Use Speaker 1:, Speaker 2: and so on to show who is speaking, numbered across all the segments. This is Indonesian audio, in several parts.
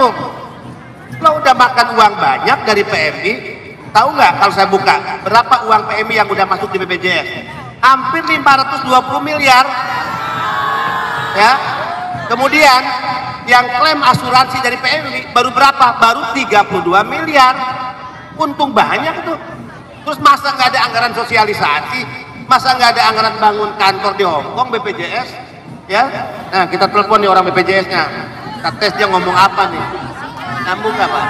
Speaker 1: tuh. Lo udah makan uang banyak dari PMI, tahu nggak kalau saya buka berapa uang PMI yang udah masuk di BPJS? Hampir 520 miliar. Ya. Kemudian yang klaim asuransi dari PMI baru berapa? Baru 32 miliar. Untung banyak tuh. Terus masa nggak ada anggaran sosialisasi? Masa nggak ada anggaran bangun kantor di Hongkong BPJS? Ya, nah kita telepon nih orang BPJS-nya. Kita tes dia ngomong apa nih? Nyambung nggak Pak?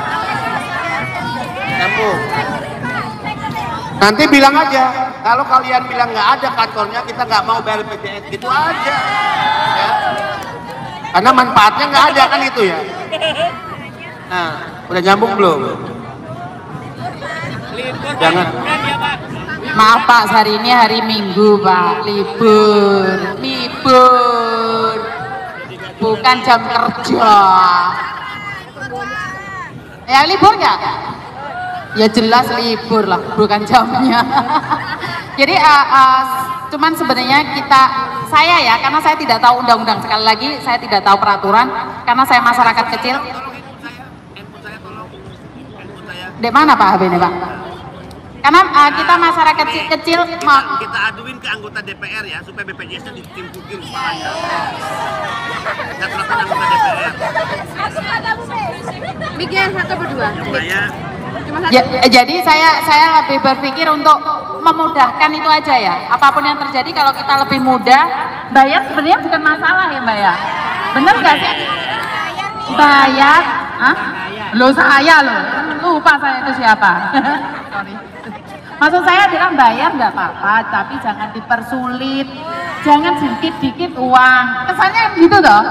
Speaker 1: Nyambung. Nanti bilang aja, kalau kalian bilang nggak ada kantornya, kita nggak mau bayar BPJS, gitu aja. Ya. Karena manfaatnya nggak ada kan itu ya. Nah, udah nyambung belum? Jangan.
Speaker 2: Maaf Pak, hari ini hari Minggu Pak, libur, bukan jam kerja. Ya libur nggak? Ya jelas libur lah, bukan jamnya. Jadi cuman sebenarnya saya ya, karena saya tidak tahu undang-undang, sekali lagi saya tidak tahu peraturan, karena saya masyarakat kecil. Di mana Pak HB ini Pak? Karena kita masyarakat kecil
Speaker 1: kita aduin ke anggota DPR ya supaya BPJS-nya ditimpukin kepalanya. Kita telepon anggota DPR.
Speaker 3: Bikin satu berdua.
Speaker 2: Jadi saya lebih berpikir untuk memudahkan itu aja ya. Apapun yang terjadi kalau kita lebih mudah, bayar sebenarnya bukan masalah ya Mbak ya. Bener nggak sih? Bayar? Hah? Loh saya loh, lupa saya itu siapa. Sorry. Maksud saya bilang bayar nggak apa-apa, tapi jangan dipersulit, jangan sedikit-dikit uang. Kesannya gitu toh.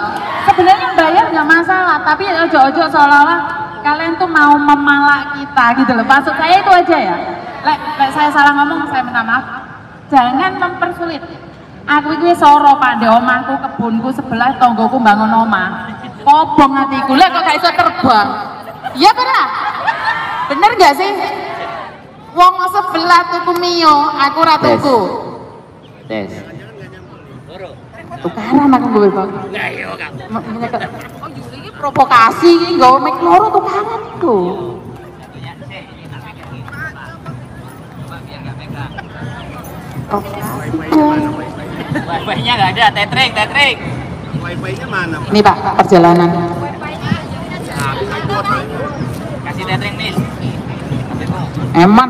Speaker 2: Sebenarnya bayar nggak masalah, tapi ojo-ojo seolah-olah kalian tuh mau memalak kita gitu loh. Maksud saya itu aja ya. Lek saya salah ngomong, saya minta maaf. Jangan mempersulit. Aku iki soro Pak, ndek omahku, kebunku sebelah, tonggoku bangun omah. Kobong hatiku, lek kok gak iso terbang. Iya benar. Bener nggak sih? Wong sebelah tuku mio, aku ra tuku.
Speaker 4: Tes.
Speaker 2: Tukaran aku nggawe Bang. Lah iya Kak. Oh Yuli iki provokasi iki nggawe mic loro tukaran iku.
Speaker 4: Wifi-nya nggak ada, tetring.
Speaker 1: Wifi-nya mana Pak?
Speaker 2: Ini Pak, perjalanan.
Speaker 4: Kasih tetring nih.
Speaker 2: Eman.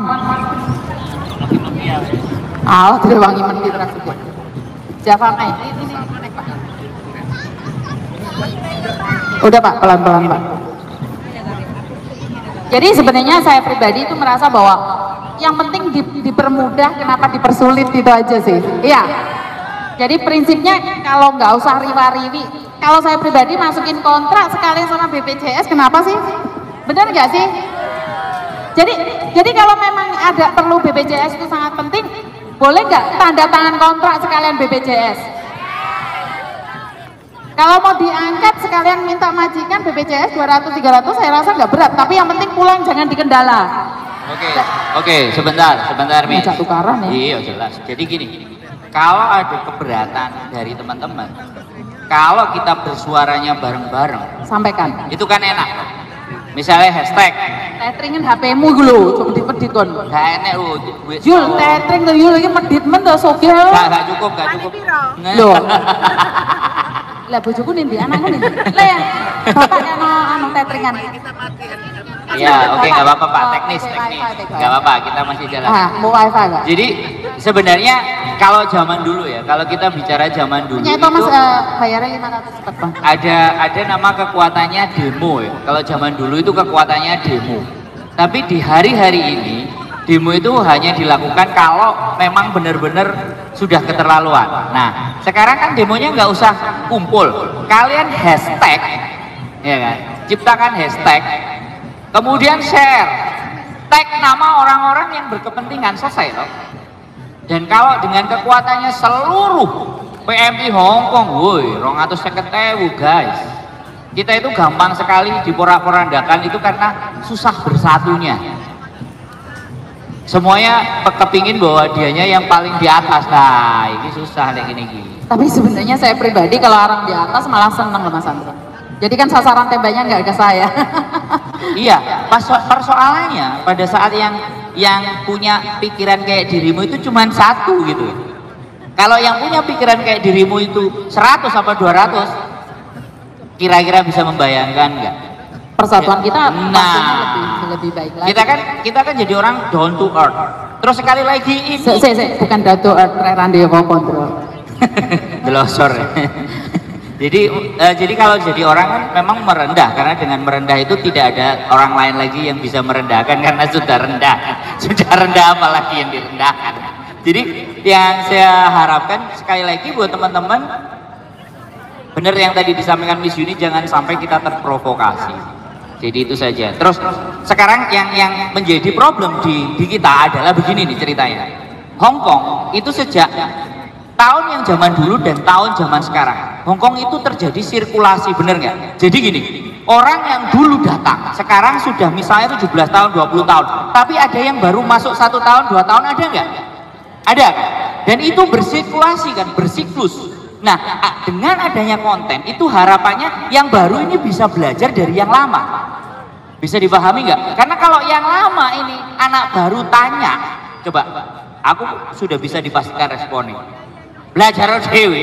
Speaker 2: Ah, tidak wangi men gitu rasanya. Java naik. Udah Pak, pelan-pelan Pak. Jadi sebenarnya saya pribadi itu merasa bahwa yang penting dipermudah, kenapa dipersulit itu aja sih. Iya. Jadi prinsipnya kalau nggak usah riwa-riwi. Kalau saya pribadi masukin kontrak sekalian sama BPJS, kenapa sih? Benar nggak sih? Jadi kalau memang ada perlu BPJS itu sangat penting, boleh nggak tanda tangan kontrak sekalian BPJS? Kalau mau diangkat sekalian minta majikan BPJS 200-300 saya rasa nggak berat, tapi yang penting pulang jangan di Kendala.
Speaker 4: Oke, sebentar Miss.
Speaker 2: Ngajak tukaran ya?
Speaker 4: Iya jelas. Jadi gini, kalau ada keberatan dari teman-teman, kalau kita bersuaranya bareng-bareng,
Speaker 2: Sampaikan.
Speaker 4: itu kan enak. Misalnya hashtag
Speaker 2: Tetringin HP-mu gue lho, coba dipedit kon.
Speaker 4: gak enak lu.
Speaker 2: Yul, tetring tuh Yul, ini medit men tuh sogel.
Speaker 4: Gak cukup.
Speaker 2: Loh. Lah bojoku nih, anakku nih. Lah ya, bapak anu tetringan.
Speaker 4: Iya, oke, nggak apa-apa Pak, teknis, nggak apa-apa, kita masih jalan.
Speaker 2: Mau wifi nggak?
Speaker 4: Jadi sebenarnya kalau zaman dulu ya, kalau kita bicara zaman dulu
Speaker 2: Punya
Speaker 4: itu
Speaker 2: Mas bayarnya 500 cepet Bang.
Speaker 4: ada nama kekuatannya demo ya. Kalau zaman dulu itu kekuatannya demo. Tapi di hari-hari ini demo itu hanya dilakukan kalau memang benar-benar sudah keterlaluan. Nah, sekarang kan demonya nggak usah kumpul, kalian hashtag, ya kan? Ciptakan hashtag. Kemudian share, tag nama orang-orang yang berkepentingan, selesai loh. Dan kalau dengan kekuatannya seluruh PMI Hongkong, woi, 250.000 guys. Kita itu gampang sekali diporak-porandakan itu karena susah bersatunya. Semuanya kepingin bahwa dianya yang paling di atas. Nah, ini susah kayak gini.
Speaker 2: Tapi sebenarnya saya pribadi kalau orang di atas malah seneng loh Mas Andro. Jadi kan sasaran tembaknya nggak ke saya.
Speaker 4: Iya, persoalannya pada saat yang punya pikiran kayak dirimu itu cuma satu gitu. Kalau yang punya pikiran kayak dirimu itu 100 apa 200, kira-kira bisa membayangkan nggak?
Speaker 2: Persatuan kita pastinya lebih baik lagi.
Speaker 4: Kita kan jadi orang down to earth. Terus sekali lagi ini
Speaker 2: bukan down to earth, randy kontrol.
Speaker 4: Delosor. Jadi kalau jadi orang kan memang merendah, karena dengan merendah itu tidak ada orang lain lagi yang bisa merendahkan karena sudah rendah. Sudah rendah apalagi yang direndahkan. Jadi yang saya harapkan sekali lagi buat teman-teman, benar yang tadi disampaikan Miss Yuni, jangan sampai kita terprovokasi. Jadi itu saja. Terus sekarang yang menjadi problem di kita adalah begini nih ceritanya. Hong Kong itu sejak tahun yang zaman dulu dan tahun zaman sekarang, Hong Kong itu terjadi sirkulasi, bener nggak? Jadi gini, orang yang dulu datang sekarang sudah misalnya 17 tahun 20 tahun, tapi ada yang baru masuk 1 tahun 2 tahun, ada nggak? Ada kan? Dan itu bersirkulasi kan, bersiklus. Nah, dengan adanya konten itu harapannya yang baru ini bisa belajar dari yang lama. Bisa dipahami nggak? Karena kalau yang lama ini anak baru tanya, coba aku sudah bisa dipastikan responnya. Belajar dewe,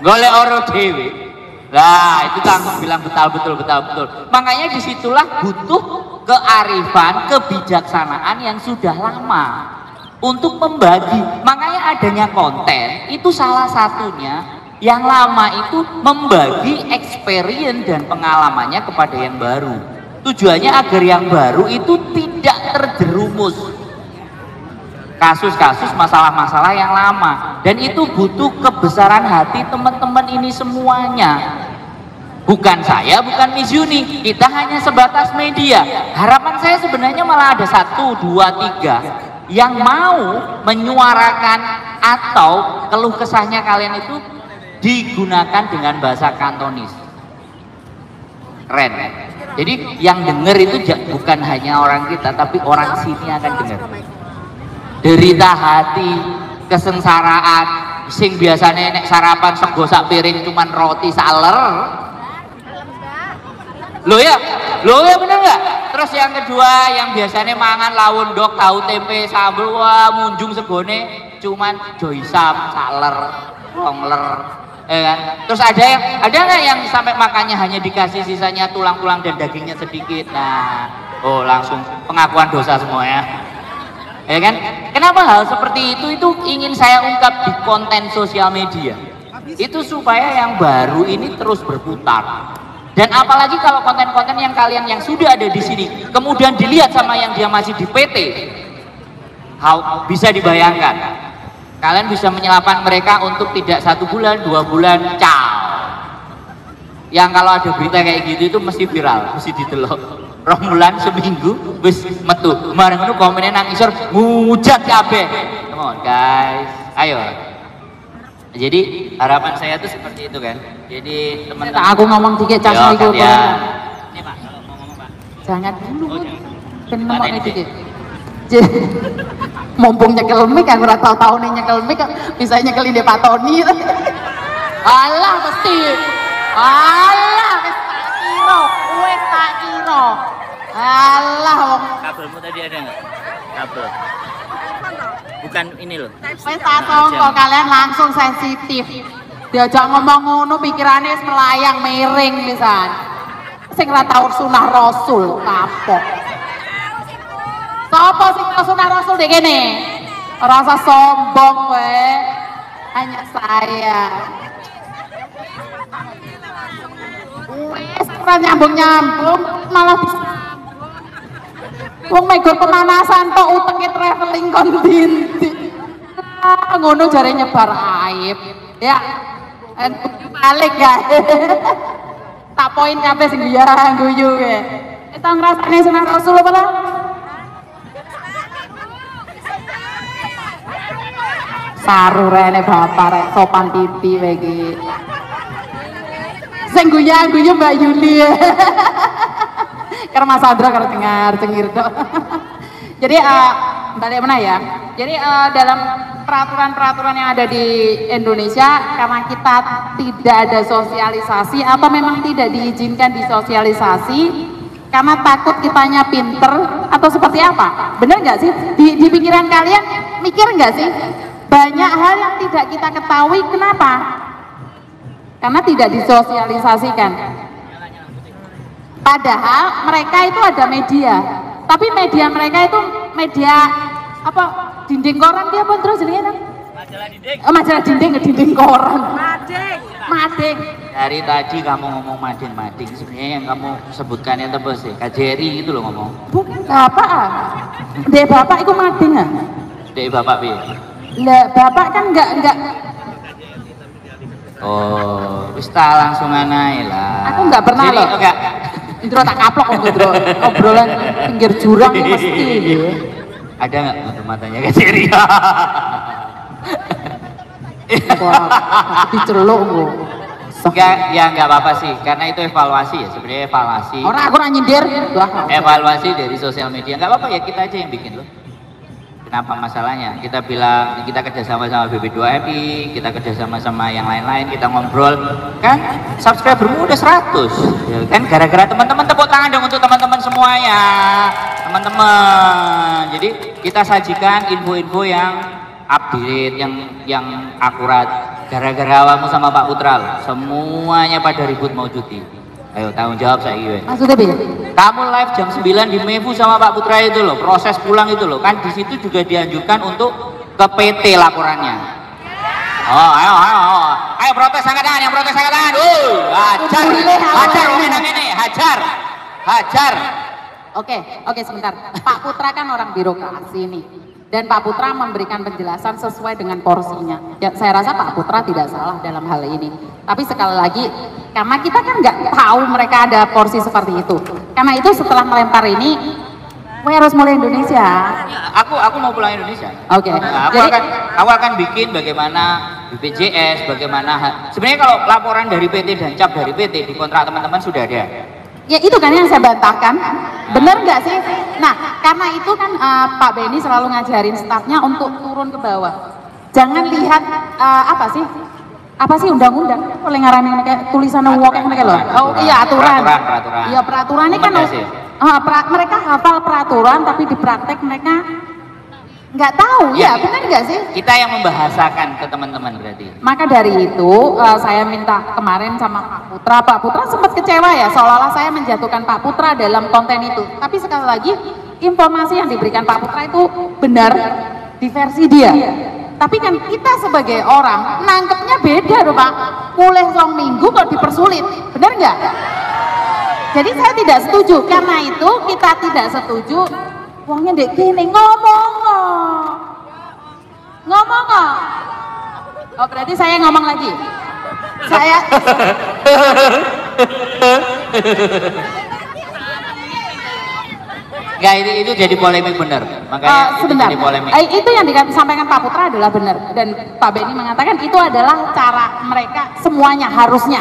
Speaker 4: golek oro dewe. Lah itu langsung bilang betul. Makanya disitulah butuh kearifan, kebijaksanaan yang sudah lama untuk membagi. Makanya adanya konten itu salah satunya. Yang lama itu membagi experience dan pengalamannya kepada yang baru. Tujuannya agar yang baru itu tidak terjerumus kasus-kasus masalah-masalah yang lama, dan itu butuh kebesaran hati teman-teman ini semuanya. Bukan saya, bukan Miss Yuni, kita hanya sebatas media. Harapan saya sebenarnya malah ada 1, 2, 3 yang mau menyuarakan atau keluh kesahnya kalian itu digunakan dengan bahasa Kantonis. Keren. Jadi yang denger itu bukan hanya orang kita, tapi orang sini akan dengar. Derita hati, kesengsaraan, sing biasanya nek sarapan sego sak piring cuman roti saler. Loh ya bener nggak? Terus yang kedua yang biasanya mangan lawon dok, tahu tempe, sambel, wah munjung segone cuman joisam, saler, rongler, kan? Terus ada nggak yang sampai makannya hanya dikasih sisanya tulang-tulang dan dagingnya sedikit? Nah, langsung pengakuan dosa semua ya. Ya kan? Kenapa hal seperti itu ingin saya ungkap di konten sosial media? Itu supaya yang baru ini terus berputar. Dan apalagi kalau konten-konten yang kalian yang sudah ada di sini kemudian dilihat sama yang dia masih di PT, bisa dibayangkan kalian bisa menyelamatkan mereka untuk tidak 1 bulan, 2 bulan, yang kalau ada berita kayak gitu itu mesti viral, mesti ditelok. Romulan seminggu wis metu. Kemarin itu komennya nang isor ngujat kabeh. Come on guys, ayo. Jadi harapan saya tuh seperti itu kan. Jadi teman-teman.
Speaker 2: Aku ngomong dikit cas iku.
Speaker 4: Ya. Ini Pak, kalau mau ngomong Pak.
Speaker 2: Jangan dulu. Ben nemokne dikit. Mumpung nyekel mic, aku ora tau nih nyekel mic, bisa nyekelin dia Pak Tony. Alah mesti. Alah wis tak kira. Alah wong
Speaker 4: Kabelmu tadi ada nggak? Kabel. Bukan ini loh.
Speaker 2: wis tak sangka kalian langsung sensitif. Diajak ngomong ngono pikirane wis melayang miring pisan. Sing ora tau sunah Rasul kapok. Sapa sing sunah Rasul dek kene? Rasa sombong kowe. Hanya saya. Wes ora nyambung-nyambung malah wong mego pemanasan tok utenge traveling kon dinti. Ngono jare nyebar aib. Ya. Balik ya. Tak poin kabeh sing guyu kowe. Kita ngrasane sunah Rasul apa lah? Saru rene bapak rek sopan titi kowe iki. Sing guyu Mbak Yuli. Karena Mas Sandra kalau dengar cengir dok. Jadi balik mana ya? Jadi dalam peraturan-peraturan yang ada di Indonesia karena kita tidak ada sosialisasi atau memang tidak diizinkan disosialisasi karena takut kitanya pinter atau seperti apa? Bener nggak sih? Di pikiran kalian mikir nggak sih? Banyak hal yang tidak kita ketahui, kenapa? Karena tidak disosialisasikan. Padahal mereka itu ada media, tapi media mereka itu media apa? Dinding koran dia pun terus ini kan? Majalah dinding. Oh, majalah dinding, dinding koran. Mading. Dari tadi kamu ngomong mading, sebenarnya yang kamu sebutkan yang tebus sih, KJRI itu loh ngomong. Bukan bapak ah. Dek bapak itu mading ah. Dek bapak bi. Lah bapak kan enggak. Oh, wis langsung anae lah. Aku enggak pernah loh. Enggak. Indro tak kaplok kok Indro. Obrolan pinggir jurang ini mesti. Ada nggak matanya KJRI? Wah, diceluk kok. Enggak, ya enggak apa-apa sih, karena itu evaluasi ya, sebenarnya evaluasi. Orang aku nyindir. Evaluasi dari sosial media, enggak apa-apa ya, kita aja yang bikin loh. Kenapa masalahnya? Kita bilang kita kerjasama sama BB2MI, kita kerjasama sama yang lain-lain, kita ngobrol, kan subscribermu udah 100, ya kan? Gara-gara teman-teman, tepuk tangan dong untuk teman-teman semuanya, teman-teman. Jadi kita sajikan info-info yang update, yang akurat. Gara-gara awamu sama Pak Putra loh, semuanya pada ribut mau cuti. Ayo tanggung jawab saya Iwe. Maksudnya Bi? Kamu live jam 9 di Mevu sama Pak Putra itu loh, proses pulang itu loh, kan di situ juga dianjurkan untuk ke PT laporannya. Oh, ayo protes angkat tangan, yang protes angkat tangan. Hajar ini, hajar. Oke, sebentar. Pak Putra kan orang birokrasi nih. Dan Pak Putra memberikan penjelasan sesuai dengan porsinya. Ya, saya rasa Pak Putra tidak salah dalam hal ini. Tapi sekali lagi, karena kita kan nggak tahu mereka ada porsi seperti itu. Karena itu setelah melempar ini, gue harus mulai Indonesia. Aku mau pulang Indonesia. Oke. Nah, aku akan bikin bagaimana BPJS, bagaimana sebenarnya kalau laporan dari PT dan cap dari PT di kontrak teman-teman sudah ada. Ya itu kan yang saya bantahkan, bener nggak sih? Nah karena itu kan Pak Benny selalu ngajarin stafnya untuk turun ke bawah. Jangan lihat apa sih undang-undang, oleh ngaranin kayak tulisan wok kayak mereka loh. Oh iya aturan. Iya peraturan ini kan mereka hafal peraturan tapi di praktek mereka nggak tahu. Ya benar nggak sih? Kita yang membahasakan ke teman-teman berarti. Maka dari itu saya minta kemarin sama Pak Putra sempat kecewa ya, seolah-olah saya menjatuhkan Pak Putra dalam konten itu. Tapi sekali lagi informasi yang diberikan Pak Putra itu benar di versi dia. Tapi kan kita sebagai orang nangkepnya beda loh Pak. Mulai song minggu kok dipersulit, benar nggak? Jadi saya tidak setuju. Karena itu kita tidak setuju. Wongnya dek gini ngomong. Oh berarti saya ngomong lagi. Saya Enggak, itu jadi polemik benar. Makanya sebentar. Itu jadi polemik. Itu yang disampaikan Pak Putra adalah benar dan Pak Benny mengatakan itu adalah cara mereka semuanya harusnya.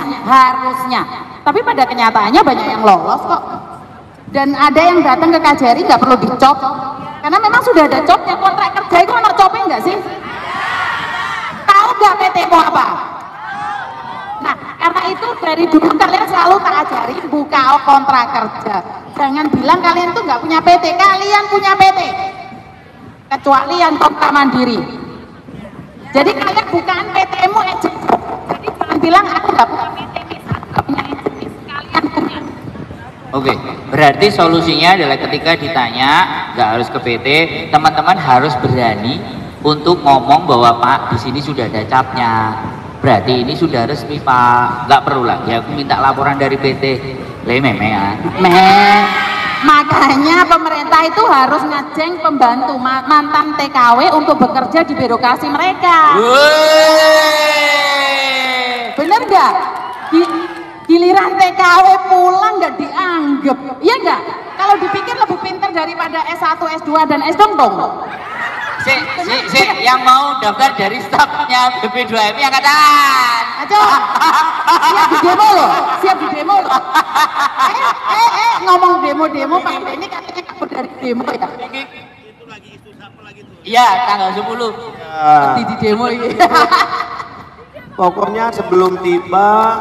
Speaker 2: Tapi pada kenyataannya banyak yang lolos kok. Dan ada yang datang ke KJRI nggak perlu dicop karena memang sudah ada copnya. Kontrak kerja itu anak copnya nggak sih? Tahu nggak PT mau apa? Nah karena itu dari dulu kalian selalu tak ajarin buka kontrak kerja. Jangan bilang kalian tuh nggak punya PT, kalian punya PT kecuali yang kontrak mandiri. Jadi kalian bukaan PT-mu aja. Jadi jangan bilang aku nggak punya PT, nggak punya agensi, kalian punya. Oke, berarti solusinya adalah ketika ditanya nggak harus ke PT, teman-teman harus berani untuk ngomong bahwa Pak di sini sudah ada capnya. Berarti ini sudah resmi Pak, nggak perlu lagi aku minta laporan dari PT. Makanya pemerintah itu harus ngajeng pembantu mantan TKW untuk bekerja di birokrasi mereka. Bener nggak? Giliran TKW pulang nggak dianggap, iya nggak? Kalau dipikir lebih pintar daripada S1, S2 dan S dong. Yang mau daftar dari stafnya BB2MI angkat tangan. Ayo, siap di demo loh. Ngomong demo Pak Benny katanya kabur dari demo ya. Iya, tanggal 10.
Speaker 1: Ya.
Speaker 2: Di demo ini.
Speaker 1: Pokoknya sebelum tiba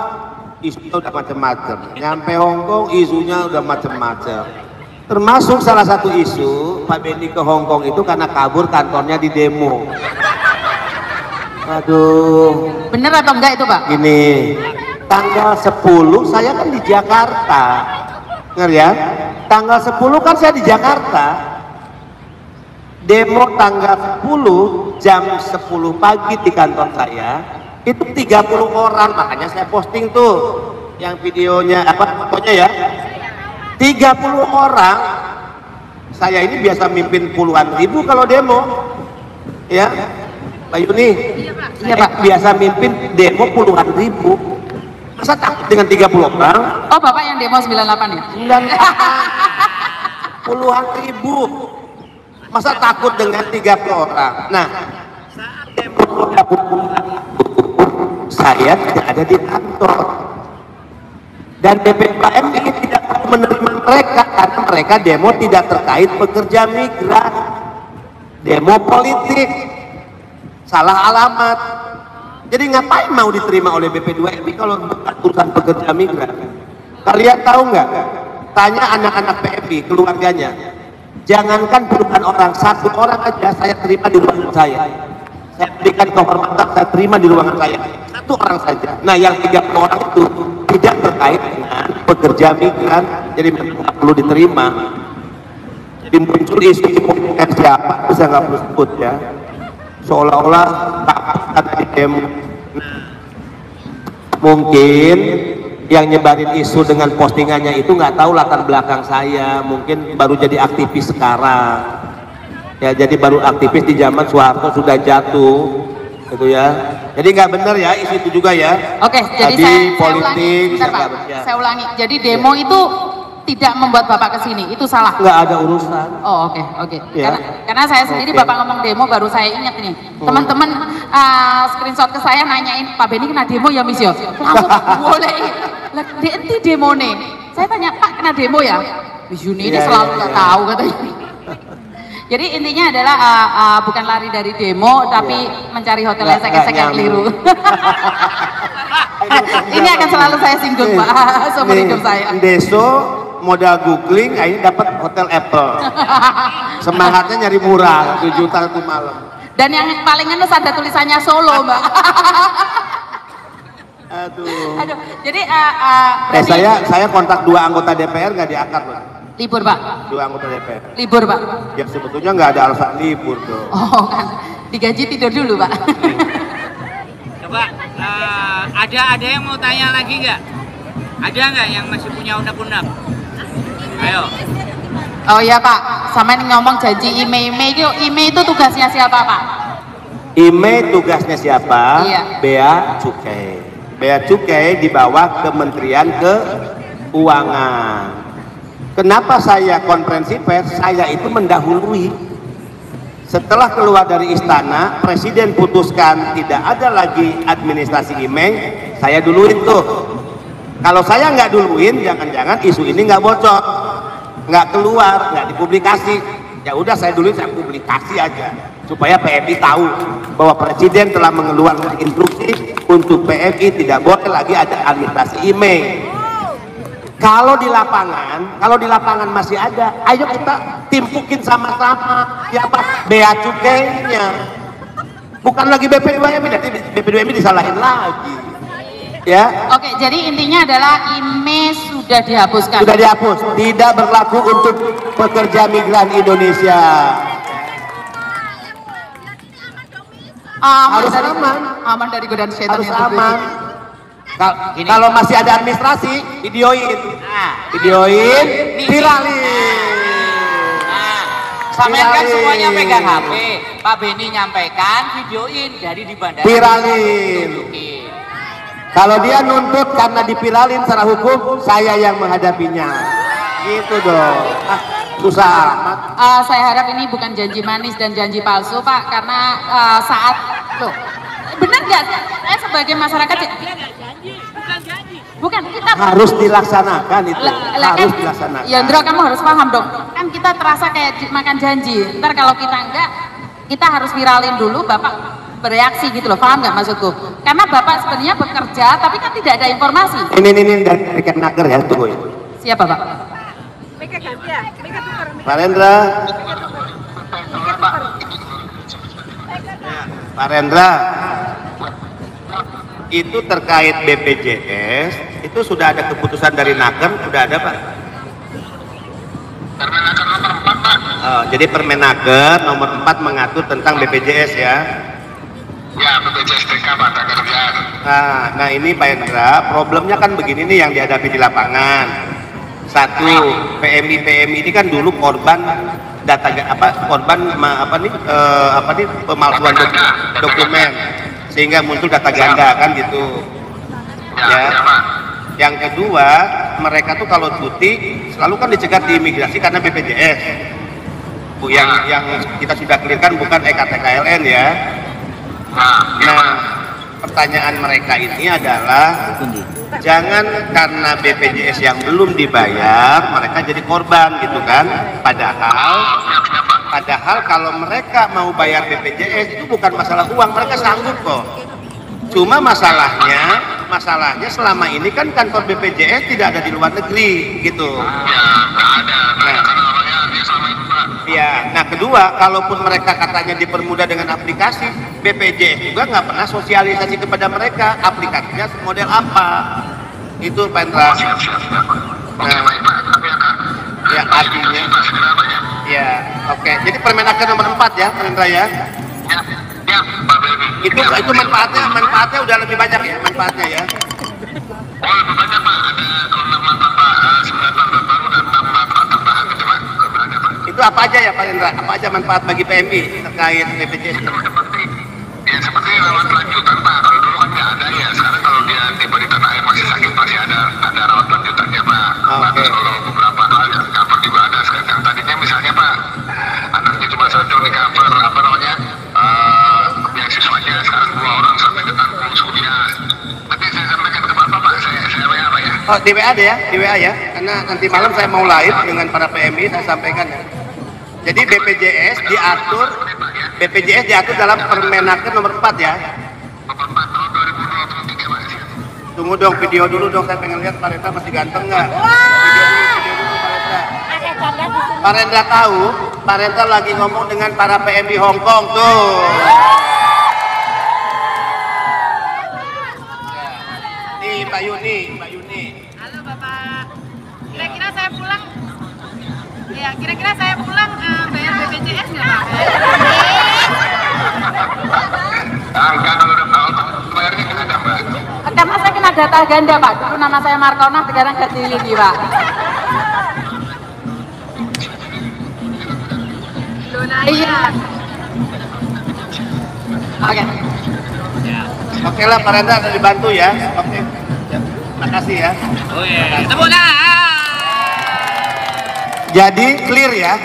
Speaker 1: isunya udah macam-macam. Nyampe Hongkong isunya udah macam-macam. Termasuk salah satu isu Pak Benny ke Hongkong itu karena kabur kantornya di demo. Aduh.
Speaker 2: Bener atau enggak itu, Pak?
Speaker 1: Gini, tanggal 10 saya kan di Jakarta. Ngerti ya? Tanggal 10 kan saya di Jakarta. Demo tanggal 10 jam 10 pagi di kantor saya. Itu 30 orang, makanya saya posting tuh yang videonya apa fotonya ya. 30 orang. Saya ini biasa mimpin puluhan ribu kalau demo. Ya. Pak Yuni.
Speaker 2: Iya, Pak.
Speaker 1: Biasa mimpin demo puluhan ribu. Masa takut dengan 30 orang?
Speaker 2: Oh, Bapak yang demo 98 ya?
Speaker 1: 98 puluhan ribu. Masa takut dengan 30 orang? Nah, saya tidak ada di kantor dan BPKM ini tidak menerima mereka karena mereka demo tidak terkait pekerja migran, demo politik, salah alamat. Jadi ngapain mau diterima oleh BP2MI kalau bukan urusan pekerja migran? Kalian tahu nggak? Tanya anak-anak PMI, keluarganya. Jangankan puluhan orang, satu orang aja saya terima di ruangan saya. Saya berikan kehormatan, saya terima di ruangan saya. Satu orang saja. Nah, yang 30 orang itu tidak terkait dengan pekerja migran, jadi nggak perlu diterima. Jadi muncul isu siapa, saya nggak perlu sebut ya. Seolah-olah tak ada di demo. Mungkin yang nyebarin isu dengan postingannya itu nggak tahu latar belakang saya, mungkin baru jadi aktivis sekarang ya, jadi baru aktivis di zaman Soeharto sudah jatuh gitu ya, jadi nggak benar ya isu itu juga ya.
Speaker 2: Oke, jadi
Speaker 1: tadi
Speaker 2: saya
Speaker 1: politik
Speaker 2: ulangi. Bentar, Pak. Saya ulangi, jadi demo itu tidak membuat Bapak kesini, itu salah?
Speaker 1: Nggak ada urusan.
Speaker 2: Oh, oke.
Speaker 1: Ya.
Speaker 2: Karena saya sendiri Bapak ngomong demo baru saya ingat nih. Teman-teman screenshot ke saya nanyain, Pak Benny kena demo ya, Miss yo? Langsung boleh. Lah, nanti demo nih. Saya tanya, Pak kena demo ya? Miss Yuni ini selalu nggak tahu katanya. Jadi intinya adalah bukan lari dari demo, tapi mencari hotel yang saya keliru. Ini akan selalu saya singgung, Pak, seumur hidup saya.
Speaker 1: Deso modal googling, akhirnya dapat hotel Apple. Semangatnya nyari murah, 7 juta itu malam.
Speaker 2: Dan yang paling ngenes ada tulisannya Solo, Mbak.
Speaker 1: Aduh.
Speaker 2: Jadi
Speaker 1: saya kontak 2 anggota DPR nggak diangkat loh.
Speaker 2: libur, Pak.
Speaker 1: 2 anggota DPR.
Speaker 2: Libur, Pak.
Speaker 1: Ya sebetulnya nggak ada alasan libur tuh.
Speaker 2: Oh kan, digaji tidur dulu, Pak.
Speaker 3: Coba ada yang mau tanya lagi nggak? Ada nggak yang masih punya unek-unek? Ayo.
Speaker 2: Oh iya, Pak, sama ini ngomong janji IMEI itu tugasnya siapa, Pak?
Speaker 1: IMEI tugasnya siapa?
Speaker 2: Iya.
Speaker 1: Bea Cukai. Bea Cukai di bawah Kementerian Keuangan. Kenapa saya konferensi pers? Saya itu mendahului. Setelah keluar dari istana, Presiden putuskan tidak ada lagi administrasi IMEI, saya duluin tuh. Kalau saya nggak duluin, jangan-jangan isu ini nggak bocor, nggak keluar, nggak dipublikasi. Ya udah saya duluin, saya publikasi aja supaya PMI tahu bahwa Presiden telah mengeluarkan instruksi untuk PMI tidak boleh lagi ada administrasi IMEI. Kalau di lapangan masih ada, ayo kita timpukin sama-sama. Siapa? Bea Cukainya. Bukan lagi BP2MI, nanti BP2MI disalahin lagi. Ya.
Speaker 2: Oke, jadi intinya adalah IMEI sudah dihapuskan.
Speaker 1: Sudah dihapus, tidak berlaku untuk pekerja migran Indonesia. Harus
Speaker 2: aman dari godaan setan.
Speaker 1: Harus aman. Kalau masih ada administrasi, videoin, viralin.
Speaker 4: Sampean kan semuanya pegang HP, Pak Benny nyampaikan, videoin dari di bandara.
Speaker 1: Viralin. Kalau dia nuntut karena dipiralin secara hukum, saya yang menghadapinya. Gitu dong. Susah amat.
Speaker 2: Saya harap ini bukan janji manis dan janji palsu, Pak, karena saat loh, benar nggak? Saya sebagai masyarakat
Speaker 3: Bukan janji.
Speaker 2: Bukan, kita
Speaker 1: harus dilaksanakan itu.
Speaker 2: kan,
Speaker 1: Harus dilaksanakan.
Speaker 2: ya Indra, kamu harus paham dong. Kan kita terasa kayak makan janji. Ntar kalau kita enggak, kita harus viralin dulu, Bapak bereaksi gitu loh. Paham nggak maksudku? Karena Bapak sebenarnya bekerja, tapi kan tidak ada informasi.
Speaker 1: Ini dari Kemnaker ya, tunggu ya.
Speaker 2: Siapa Pak?
Speaker 1: Pak Rendra. Pak Rendra, itu terkait BPJS, itu sudah ada keputusan dari Naker, sudah ada Pak?
Speaker 5: Permenaker nomor 4 Pak.
Speaker 1: Jadi Permenaker nomor 4 mengatur tentang BPJS ya?
Speaker 5: Ya, BPJS TK Pak, kerjaan.
Speaker 1: Nah ini Pak Hendra, problemnya kan begini nih yang dihadapi di lapangan. Satu, PMI ini kan dulu korban data pemalsuan dokumen sehingga muncul data ganda kan gitu. Ya. Yang kedua, mereka tuh kalau cuti selalu kan dicegat di imigrasi karena BPJS. Yang kita sudah clearkan bukan EKTKLN ya. Nah, pertanyaan mereka ini adalah jangan karena BPJS yang belum dibayar mereka jadi korban gitu kan. Padahal kalau mereka mau bayar BPJS itu bukan masalah uang, mereka sanggup kok. Cuma masalahnya selama ini kan kantor BPJS tidak ada di luar negeri gitu. Nah kedua, kalaupun mereka katanya dipermudah dengan aplikasi, BPJS juga nggak pernah sosialisasi kepada mereka aplikasinya model apa. Itu Pak Hendra. Ya artinya, ya oke. Jadi Permenaker nomor 4 ya, Pak Hendra ya. Itu manfaatnya udah lebih banyak ya manfaatnya ya.
Speaker 5: Oh lebih banyak Pak, ada 6 manfaat Pak, 9 manfaat baru dan 6 manfaat tambahan gitu Pak.
Speaker 1: Itu apa aja ya Pak Hendra? Apa aja manfaat bagi PMI terkait BPJS?
Speaker 5: Seperti rawat lanjutan Pak, kalau dulu kan nggak ada ya, sekarang kalau dia tiba di tanah air masih sakit pasti ada rawat lanjutannya Pak. Terus kalau beberapa hal yang cover juga ada, sekarang tadinya misalnya Pak, anaknya cuma satu di cover, beasiswanya sekarang 2 orang sampai ke tanggung kuliah. Nanti saya sampaikan ke Bapak Pak, saya WA Pak ya.
Speaker 1: Oh di WA deh ya, di WA ya, karena nanti malam saya mau live dengan para PMI, saya sampaikan ya. Jadi BPJS diatur dalam Permenaker nomor 4 ya.
Speaker 5: Nomor 4 tahun 2023 Pak.
Speaker 1: Tunggu dong, video dulu dong, saya pengen lihat Pak Rendra masih ganteng nggak? Video dulu Pak Rendra. Pak Rendra tahu, Pak Rendra lagi ngomong dengan para PMI Hong Kong tuh. Nih Mbak Yuni.
Speaker 2: Halo Bapak. Kira-kira saya pulang bayar BPJS nggak Pak?
Speaker 5: Enggak, kalau udah bayarnya kan ada Mbak.
Speaker 2: Karena saya kena data ganda Pak. Dulu nama saya Markona, sekarang ganti Lili Pak. Iya.
Speaker 1: Oke lah Pak Rendra, harus dibantu ya. Oke. Terima kasih ya.
Speaker 3: Oh iya, tepuk tangan.
Speaker 1: Jadi clear ya.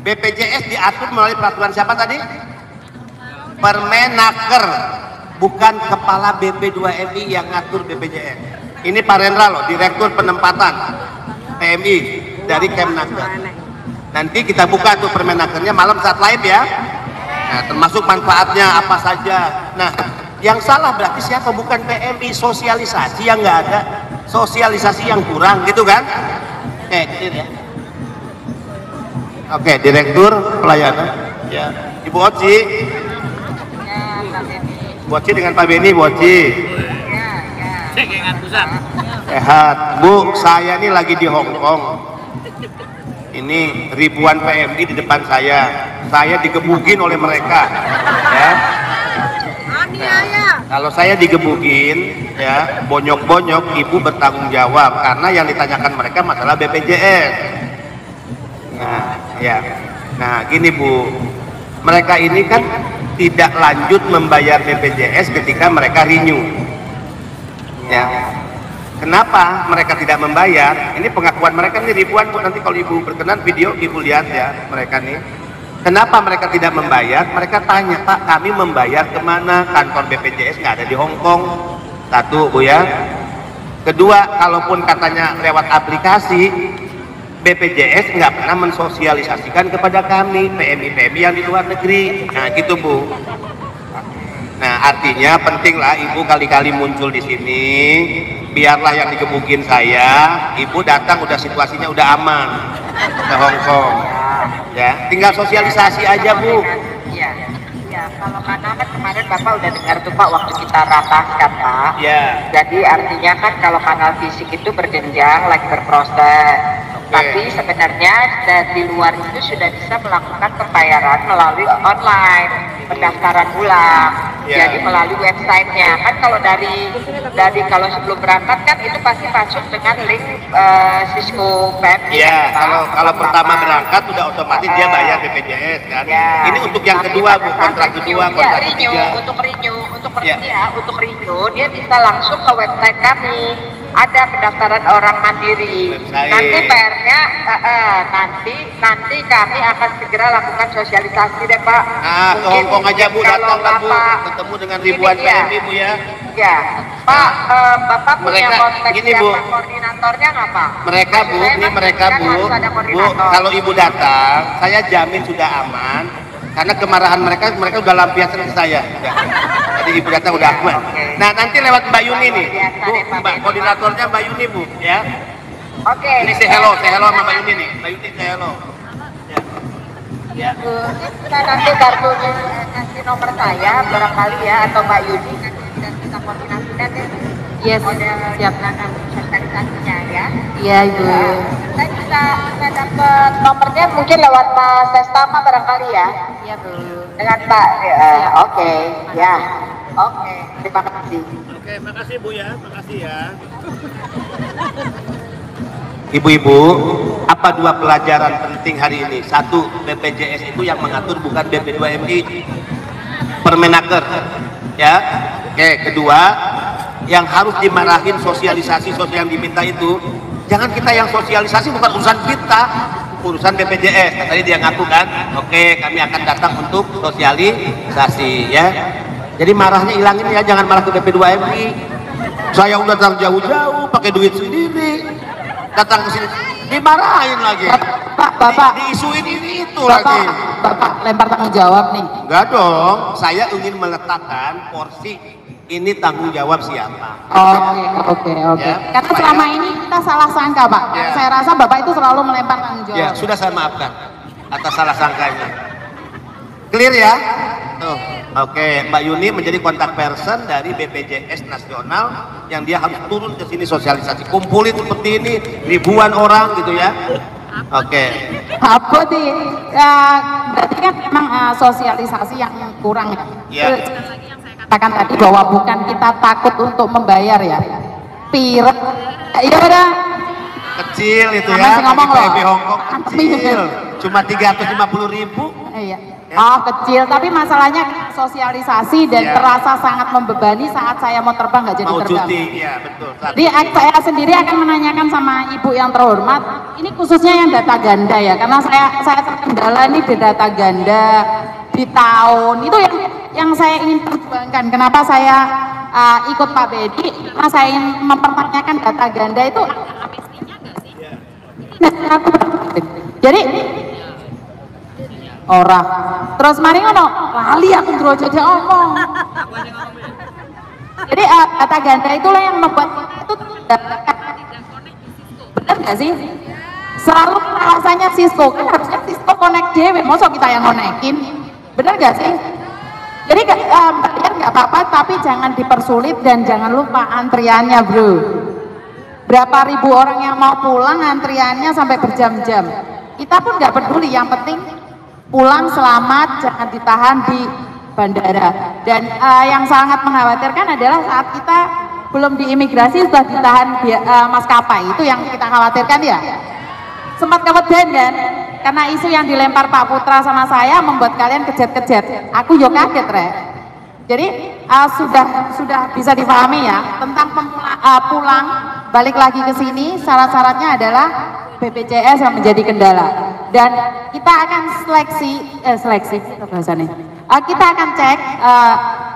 Speaker 1: BPJS diatur melalui peraturan siapa tadi? Permenaker, bukan kepala BP2MI yang ngatur BPJS. Ini Pak Rendra loh, Direktur Penempatan PMI dari Kemnaker. Nanti kita buka tuh Permenakernya malam saat live ya. Nah, termasuk manfaatnya apa saja. Nah, yang salah berarti siapa? Bukan PMI, sosialisasi yang nggak ada, sosialisasi yang kurang gitu kan? Oke, clear ya. Oke, Direktur Pelayanan. Ya, Ibu Oci. Bu Oci dengan Pak Beni, Bu Oci.
Speaker 3: Cekengan pusat.
Speaker 1: Sehat. Bu, saya ini lagi di Hong Kong. Ini ribuan PMI di depan saya. Saya digebukin oleh mereka. Ya. Nah, kalau saya digebukin, ya, bonyok-bonyok, Ibu bertanggung jawab karena yang ditanyakan mereka masalah BPJS. Nah, ya. Nah, gini Bu, mereka ini kan tidak lanjut membayar BPJS ketika mereka renew. Ya. Kenapa mereka tidak membayar? Ini pengakuan mereka nih ribuan Bu, nanti kalau Ibu berkenan video Ibu lihat ya mereka nih. Kenapa mereka tidak membayar? Mereka tanya, Pak, kami membayar kemana? Kantor BPJS nggak ada di Hong Kong. Satu Bu ya. Kedua, kalaupun katanya lewat aplikasi, BPJS nggak pernah mensosialisasikan kepada kami PMI-PMI yang di luar negeri. Nah gitu Bu. Nah artinya penting lah Ibu kali-kali muncul di sini. Biarlah yang digebukin saya, Ibu datang udah situasinya udah aman ke Hong Kong. Ya, tinggal sosialisasi aja Bu.
Speaker 6: Iya, iya. Kalau karena kan kemarin Bapak udah dengar tuh Pak waktu kita rapaskan Pak.
Speaker 1: Ya.
Speaker 6: Jadi artinya kan kalau kanal fisik itu berjenjang, lagi berproses. Tapi sebenarnya di luar itu sudah bisa melakukan pembayaran melalui online, pendaftaran ulang.
Speaker 1: Ya.
Speaker 6: Jadi melalui websitenya. Kan kalau dari kalau sebelum berangkat kan itu pasti masuk dengan link Cisco PMI.
Speaker 1: Iya, kalau pertama berangkat udah otomatis dia bayar BPJS kan.
Speaker 6: Ya.
Speaker 1: Ini untuk yang
Speaker 6: Tapi
Speaker 1: kedua
Speaker 6: pada
Speaker 1: Bu,
Speaker 6: saat
Speaker 1: kontrak kedua,
Speaker 6: renew,
Speaker 1: kontrak
Speaker 6: ya,
Speaker 1: ketiga.
Speaker 6: Untuk renew dia bisa langsung ke website kami. Ada pendaftaran orang mandiri.
Speaker 1: Website.
Speaker 6: Nanti PR-nya nanti kami akan segera lakukan sosialisasi deh Pak.
Speaker 1: Nah, ke Hong Kong aja Bu,
Speaker 6: kalau
Speaker 1: datang lah Bu,
Speaker 6: Bapak
Speaker 1: ketemu dengan ribuan
Speaker 6: Gini, ya.
Speaker 1: PMI Bu ya.
Speaker 6: Ya, Pak, Bapak punya
Speaker 1: Mereka-
Speaker 6: kontak
Speaker 1: gini,
Speaker 6: siapa
Speaker 1: Bu.
Speaker 6: koordinatornya nggak Pak?
Speaker 1: Mereka Bu,
Speaker 6: Maksud saya
Speaker 1: ini
Speaker 6: kan
Speaker 1: mereka
Speaker 6: kan
Speaker 1: Bu,
Speaker 6: harus ada
Speaker 1: Bu,
Speaker 6: koordinator.
Speaker 1: kalau Ibu datang, saya jamin sudah aman. Karena kemarahan mereka udah lampiasan ke saya. Ya. Jadi Ibu datang udah aman.
Speaker 6: Oke.
Speaker 1: Nah nanti lewat Mbak Yuni nih,
Speaker 6: Biasa
Speaker 1: Bu,
Speaker 6: deh, Pak
Speaker 1: Mbak
Speaker 6: Beno.
Speaker 1: koordinatornya Mbak Yuni Bu, ya.
Speaker 6: Oke.
Speaker 1: Ini say hello sama Mbak Yuni nih. Mbak Yuni say hello. Ya. Ya.
Speaker 6: Kita nanti kartunya kasih nomor saya barangkali ya atau Mbak Yudi nanti kita koordinasikan ya.
Speaker 2: Yes,
Speaker 6: Model
Speaker 2: siap.
Speaker 6: sosialisasinya ya.
Speaker 2: Iya Ibu.
Speaker 6: Saya bisa dapat nomornya mungkin lewat Pak Sestama barangkali ya.
Speaker 2: Iya Bu.
Speaker 6: Dengan Pak. Oke, ya. Oke, terima kasih.
Speaker 1: Oke, makasih Bu ya, makasih ya. Ibu-ibu, apa dua pelajaran penting hari ini? Satu, BPJS itu yang mengatur bukan BP2MI, Permenaker. Ya, oke. Kedua, yang harus dimarahin sosialisasi yang diminta itu, jangan kita yang sosialisasi, bukan urusan kita, urusan BPJS. Tadi dia ngaku kan, oke, kami akan datang untuk sosialisasi, ya. Jadi marahnya hilangin ya, jangan marah ke BP2MI. Saya udah datang jauh-jauh, pakai duit sendiri, datang ke sini, dimarahin lagi.
Speaker 2: Bapak,
Speaker 1: Diisuin ini itu lagi.
Speaker 2: Bapak lempar tanggung jawab nih.
Speaker 1: Enggak dong, saya ingin meletakkan porsi ini tanggung jawab siapa.
Speaker 2: Oke.
Speaker 1: Ya,
Speaker 2: Karena
Speaker 1: Pak,
Speaker 2: selama
Speaker 1: ya.
Speaker 2: ini kita salah sangka Pak.
Speaker 1: Ya.
Speaker 2: Saya rasa Bapak itu selalu melempar tanggung jawab.
Speaker 1: Ya, sudah saya maafkan atas salah sangkanya. Clear ya? Tuh. Oke, Mbak Yuni menjadi kontak person dari BPJS Nasional yang dia harus turun ke sini sosialisasi. Kumpulin seperti ini ribuan orang gitu ya. Oke.
Speaker 2: Apa sih? Berarti kan memang sosialisasi yang kurang ya.
Speaker 1: Ya.
Speaker 2: Katakan tadi bahwa bukan kita takut untuk membayar ya. Pirek. Iya udah.
Speaker 1: Kecil itu
Speaker 2: Masih
Speaker 1: ya.
Speaker 2: ngomong
Speaker 1: PB
Speaker 2: loh.
Speaker 1: Hong Kong kecil. Cuma 350.000.
Speaker 2: Iya. Oh kecil, tapi masalahnya sosialisasi dan
Speaker 1: Ya.
Speaker 2: terasa sangat membebani saat saya mau terbang nggak jadi
Speaker 1: Mau
Speaker 2: terbang.
Speaker 1: cuti, ya betul.
Speaker 2: Jadi saya sendiri akan menanyakan sama Ibu yang terhormat, ini khususnya yang data ganda ya, karena saya terkendala ini di data ganda di tahun itu yang saya ingin perjuangkan. Kenapa saya ikut Pak Bedi? Karena saya ingin mempertanyakan data ganda itu amnestinya nggak sih? Jadi ora. Terus mari ngono, lali aku ndrojo aja omong. Jadi data ganda itulah yang membuat itu benar nggak sih? Selalu alasannya Cisco, kan harusnya Cisco connect dewe, masa kita yang konekin, benar nggak sih? Jadi bayar nggak apa-apa, tapi jangan dipersulit dan jangan lupa antriannya bro. Berapa ribu orang yang mau pulang antriannya sampai berjam-jam. Kita pun nggak peduli, yang penting pulang selamat, jangan ditahan di bandara. Dan yang sangat mengkhawatirkan adalah saat kita belum di imigrasi sudah ditahan maskapai, itu yang kita khawatirkan ya. Sempat keweden kan, karena isu yang dilempar Pak Putra sama saya membuat kalian kejet-kejet. Aku yo kaget Rek. Jadi sudah bisa dipahami ya tentang pulang balik lagi ke sini, syarat-syaratnya adalah BPJS yang menjadi kendala. Dan kita akan seleksi apa bahasanya? Kita akan cek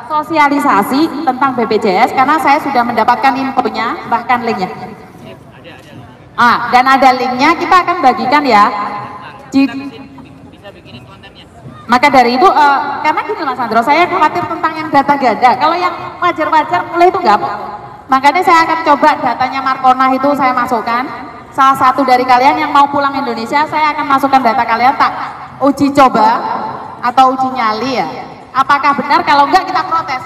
Speaker 2: sosialisasi tentang BPJS karena saya sudah mendapatkan infonya, bahkan linknya. Dan ada linknya, kita akan bagikan ya. Maka dari itu, karena gini Mas Sandro, saya khawatir tentang yang data ganda. Kalau yang wajar-wajar mulai itu nggak apa. Makanya saya akan coba datanya Markona itu saya masukkan. Salah satu dari kalian yang mau pulang Indonesia, saya akan masukkan data kalian, tak uji coba atau uji nyali ya. Apakah benar? Kalau enggak kita protes.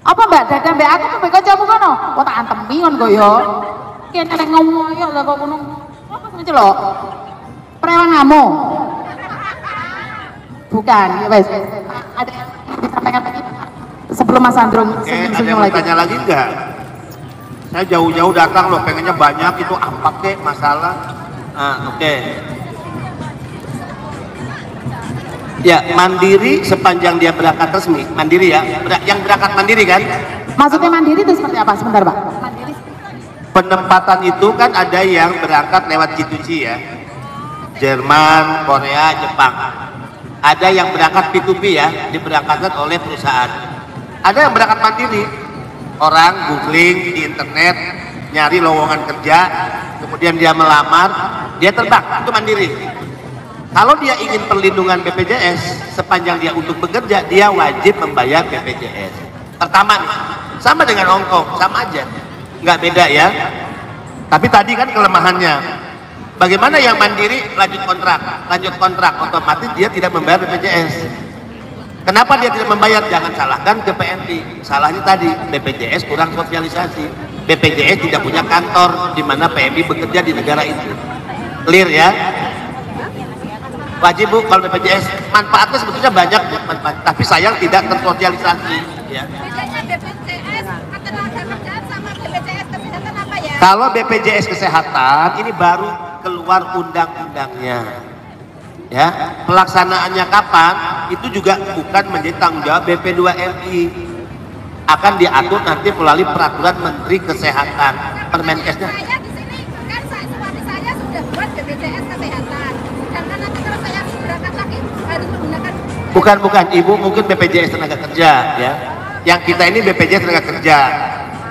Speaker 2: Apa Mbak dada mbak aku tuh mbak jamu kono? Kok tak antemi kon goyo? Kene nek ngomong yo lah kok ngono. Apa sih celok? Prewangamu. Bukan, ya wes. Ada yang disampaikan lagi sebelum Mas Sandro
Speaker 1: senyum lagi. Tanya lagi enggak? Saya jauh-jauh datang loh, pengennya banyak, itu apa kek masalah? Oke. Ya, mandiri sepanjang dia berangkat resmi, mandiri ya, yang berangkat mandiri kan?
Speaker 2: Maksudnya mandiri itu seperti apa? Sebentar Pak. Mandiri.
Speaker 1: Penempatan itu kan ada yang berangkat lewat G2G ya, Jerman, Korea, Jepang. Ada yang berangkat P2P ya, diberangkatkan oleh perusahaan. Ada yang berangkat mandiri. Orang googling di internet, nyari lowongan kerja, kemudian dia melamar, dia terbang, itu mandiri. Kalau dia ingin perlindungan BPJS, sepanjang dia untuk bekerja, dia wajib membayar BPJS. Pertama nih, sama dengan Hongkong, sama aja, nggak beda ya. Tapi tadi kan kelemahannya, bagaimana yang mandiri lanjut kontrak, otomatis dia tidak membayar BPJS. Kenapa dia tidak membayar? Jangan salahkan ke PNI. Salahnya tadi BPJS kurang sosialisasi. BPJS tidak punya kantor di mana PMI bekerja di negara itu. Clear ya? Wajib Bu, kalau BPJS manfaatnya sebetulnya banyak ya, tapi sayang tidak tersosialisasi. Ya.
Speaker 7: Bedanya BPJS ketenagakerjaan sama BPJS kesehatan apa ya?
Speaker 1: Kalau BPJS kesehatan ini baru keluar undang-undangnya. Ya, pelaksanaannya kapan itu juga bukan menjadi tanggung jawab BP2MI, akan diatur nanti melalui peraturan Menteri Kesehatan. Permenkesnya.
Speaker 7: Saya di sini kan suami saya sudah buat BPJS kesehatan, dan nanti kalau saya berangkat lagi harus menggunakan.
Speaker 1: Bukan Ibu, mungkin BPJS tenaga kerja ya. Yang kita ini BPJS tenaga kerja.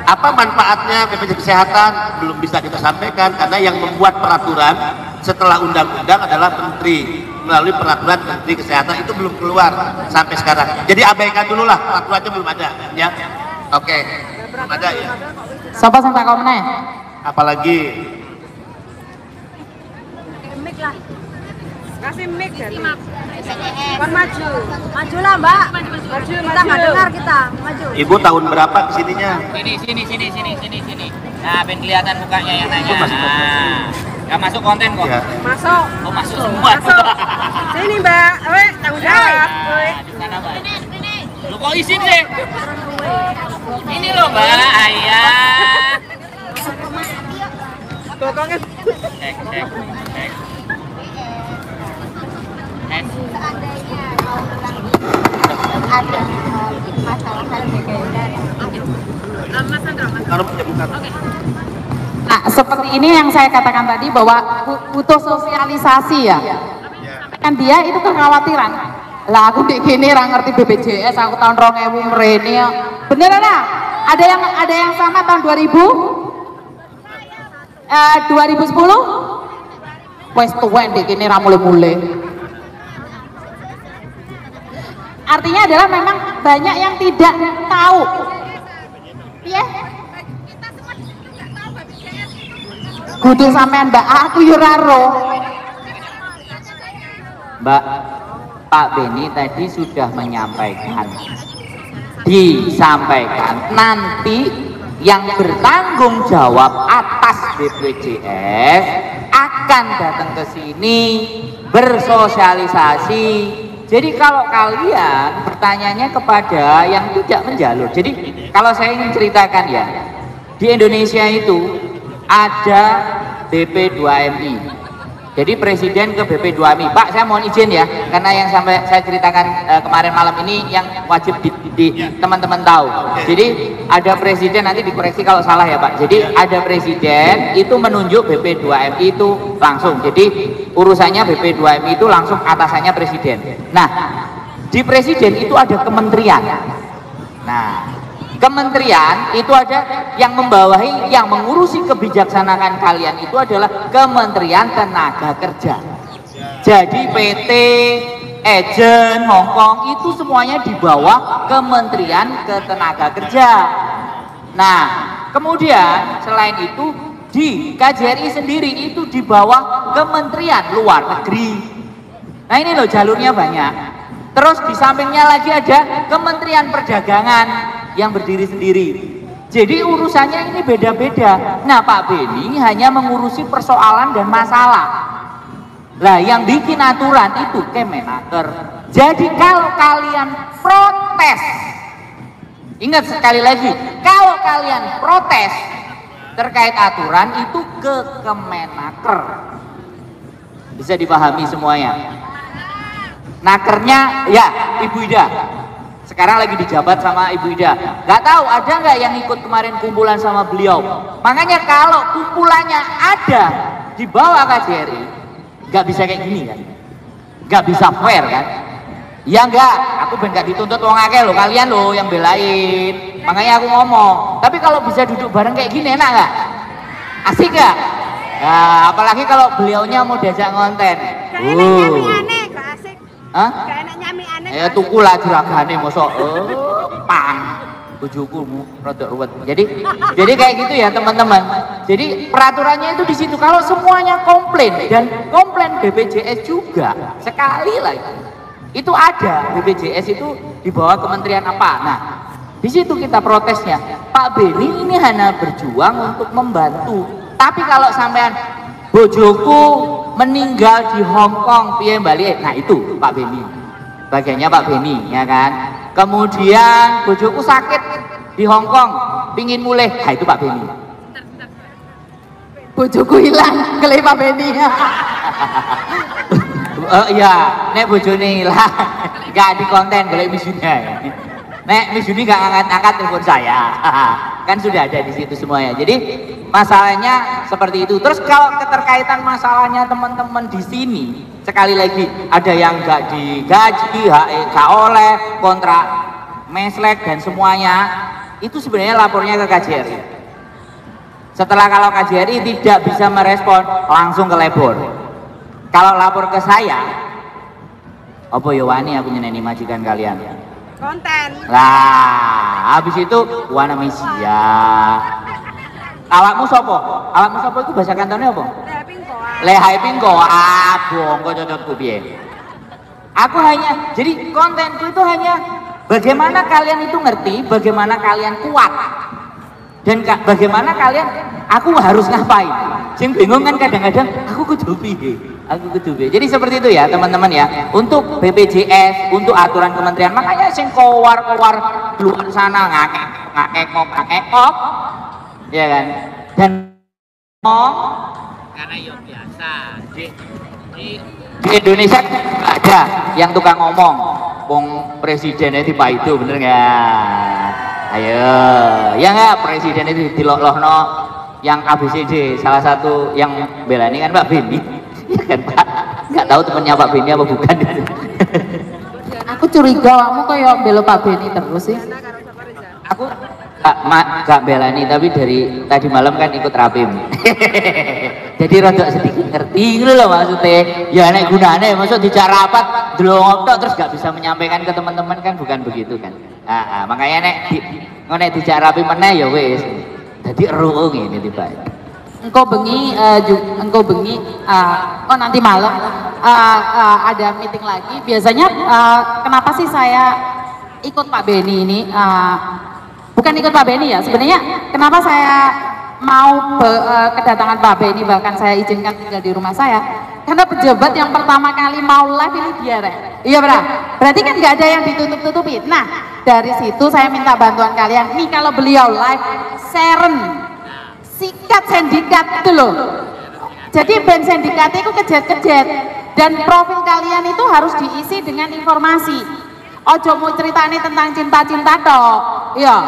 Speaker 1: Apa manfaatnya BPJS kesehatan belum bisa kita sampaikan karena yang membuat peraturan setelah undang-undang adalah Menteri melalui peraturan Menteri Kesehatan, itu belum keluar sampai sekarang. Jadi abaikan dulu lah, peraturannya belum ada ya. Oke, belum ada ya.
Speaker 2: Siapa yang tak komen?
Speaker 1: Apalagi
Speaker 7: Mic lah, kasih mic dari kon maju lah Mbak, maju kita nggak dengar, kita maju.
Speaker 1: Ibu tahun berapa kesininya?
Speaker 3: Sini. Nah, pengen kelihatan mukanya yang nanya. Nggak masuk konten kok.
Speaker 1: Ya.
Speaker 7: Masuk.
Speaker 3: Oh, masuk semua.
Speaker 7: Sini Mbak, tanggung jawab.
Speaker 3: Di sana, Mbak. Lu kok izin sih? Ini loh, Mbak. Ayah.
Speaker 7: Gotongnya.
Speaker 3: Cek.
Speaker 7: Ada masalah
Speaker 2: Nah, seperti ini yang saya katakan tadi bahwa butuh sosialisasi ya. Kan dia itu kekhawatiran. Lah aku di gini ra ngerti BPJS, aku tahun 2000 mrene ya. Beneran lah. Ada yang sama tahun 2010? Wes tuwek di gini ra mulai-mulai. Artinya adalah memang banyak yang tidak tahu. Iya. Kudu sampean Mbak, aku yo ora ro.
Speaker 4: Mbak, Pak Beni tadi sudah menyampaikan, disampaikan nanti yang bertanggung jawab atas BPJS akan datang ke sini bersosialisasi. Jadi kalau kalian pertanyaannya kepada yang tidak menjalur, jadi kalau saya ingin ceritakan ya, di Indonesia itu ada BP2MI. Jadi presiden ke BP2MI, Pak saya mohon izin ya, karena yang sampai saya ceritakan kemarin malam ini yang wajib di teman-teman tahu. Jadi ada presiden, nanti dikoreksi kalau salah ya Pak. Jadi ada presiden itu menunjuk BP2MI itu langsung. Jadi urusannya BP2MI itu langsung atasannya presiden. Nah di presiden itu ada kementerian. Nah, kementerian itu ada yang membawahi, yang mengurusi kebijaksanaan kalian itu adalah Kementerian Tenaga Kerja. Jadi PT, Agen, Hongkong itu semuanya di bawah Kementerian Ketenaga Kerja. Nah, kemudian selain itu di KJRI sendiri itu di bawah Kementerian Luar Negeri. Nah ini loh jalurnya banyak. Terus di sampingnya lagi ada Kementerian Perdagangan yang berdiri sendiri. Jadi urusannya ini beda-beda. Nah Pak Beni hanya mengurusi persoalan dan masalah. Lah yang bikin aturan itu Kemenaker. Jadi kalau kalian protes, ingat sekali lagi, kalau kalian protes terkait aturan itu ke Kemenaker. Bisa dipahami semuanya. Nakernya ya Ibu Ida. Sekarang lagi dijabat sama Ibu Ida. Gak tahu ada nggak yang ikut kemarin kumpulan sama beliau. Makanya kalau kumpulannya ada di bawah KJRI, nggak bisa kayak gini kan? Nggak bisa fair kan? Ya enggak, aku ben gak dituntut wong akeh lo, kalian lo yang belain. Makanya aku ngomong. Tapi kalau bisa duduk bareng kayak gini enak nggak? Asik nggak? Nah, apalagi kalau beliaunya mau diajak ngonten.
Speaker 7: Aneh, gak asik.
Speaker 4: Hah?
Speaker 7: Gak enak nyami aneh.
Speaker 4: Ya tuku lah juragane mosok pang bojoku rada ruwet. Jadi kayak gitu ya teman-teman. Jadi peraturannya itu di situ. Kalau semuanya komplain dan komplain BPJS juga sekali lagi. Itu ada BPJS itu di bawah kementerian apa. Nah, di situ kita protesnya. Pak Beni ini hanya berjuang untuk membantu. Tapi kalau sampean bojoku meninggal di Hongkong piye balik, nah itu Pak Beni. Bagiannya Pak Beni, ya kan? Kemudian bojoku sakit di Hongkong, pingin mulih, nah itu Pak Beni.
Speaker 2: Bojoku hilang, kelih Pak Beni.
Speaker 4: Iya, nek bojone hilang, gak di konten golek misunya. Nek misuni gak angkat-angkat telepon saya. Kan sudah ada di situ semuanya. Jadi masalahnya seperti itu. Terus kalau keterkaitan masalahnya teman-teman di sini, sekali lagi ada yang gak digaji, gak oleh, kontrak meslek dan semuanya, itu sebenarnya lapornya ke KJRI. Setelah kalau KJRI tidak bisa merespon, langsung ke labor. Kalau lapor ke saya, apa ya wani aku nyeneni majikan kalian?
Speaker 7: Konten.
Speaker 4: Lah, habis itu wana mesia. Awakmu sopo? Awakmu sopo itu bahasa kantonnya apa? Lehai pingko. Bongko cocokku piye. Aku hanya, jadi kontenku itu hanya bagaimana kalian itu ngerti, bagaimana kalian kuat. Dan bagaimana kalian, aku harus ngapain. Sing bingung kan kadang-kadang, aku kudu piye. Jadi seperti itu ya teman-teman ya. Untuk BPJS, untuk aturan kementerian, makanya sing keluar luar sana ngakek-ngakek, ya kan. Dan
Speaker 3: karena ya biasa
Speaker 4: di Indonesia ada yang tukang ngomong, wong presidennya di Pak itu bener nggak? Ayo, ya nggak, presiden itu diloloh-no yang ABCD, salah satu yang bela ini kan Pak Beni. Ya kan Pak, nggak tahu temennya Pak Beni apa bukan.
Speaker 2: Aku curiga kamu kayak bela Pak Beni terus sih.
Speaker 4: Aku gak belani, tapi dari tadi malam kan ikut rapim. Jadi rada sedikit ngerti gitu loh maksudnya. Ya nek gunane maksud dijak rapat delok tok terus gak bisa menyampaikan ke teman-teman kan, bukan begitu kan. Nah, makanya nek dijak rapim meneh ya wis. Dadi eru ngene tiba.
Speaker 2: Engkau bengi nanti malam ada meeting lagi. Biasanya kenapa sih saya ikut Pak Beni ini? Bukan ikut Pak Beni ya, sebenarnya kenapa saya mau kedatangan Pak Beni, bahkan saya izinkan tinggal di rumah saya, karena pejabat yang pertama kali mau live ini dia, iya berarti kan nggak ada yang ditutup-tutupi. Nah dari situ saya minta bantuan kalian nih, kalau beliau live seren sikat sindikat itu loh, jadi band sindikatnya itu kejet-kejet, dan profil kalian itu harus diisi dengan informasi. Ojo mau ceritani tentang cinta-cinta toh, iya,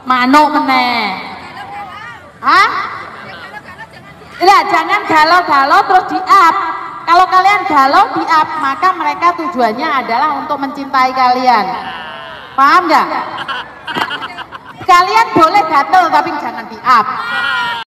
Speaker 2: manuk meneh. Hah? Lah jangan galau-galau terus di-up. Kalau kalian galau di-up, maka mereka tujuannya adalah untuk mencintai kalian. Paham nggak? Kalian boleh gatel tapi jangan di up.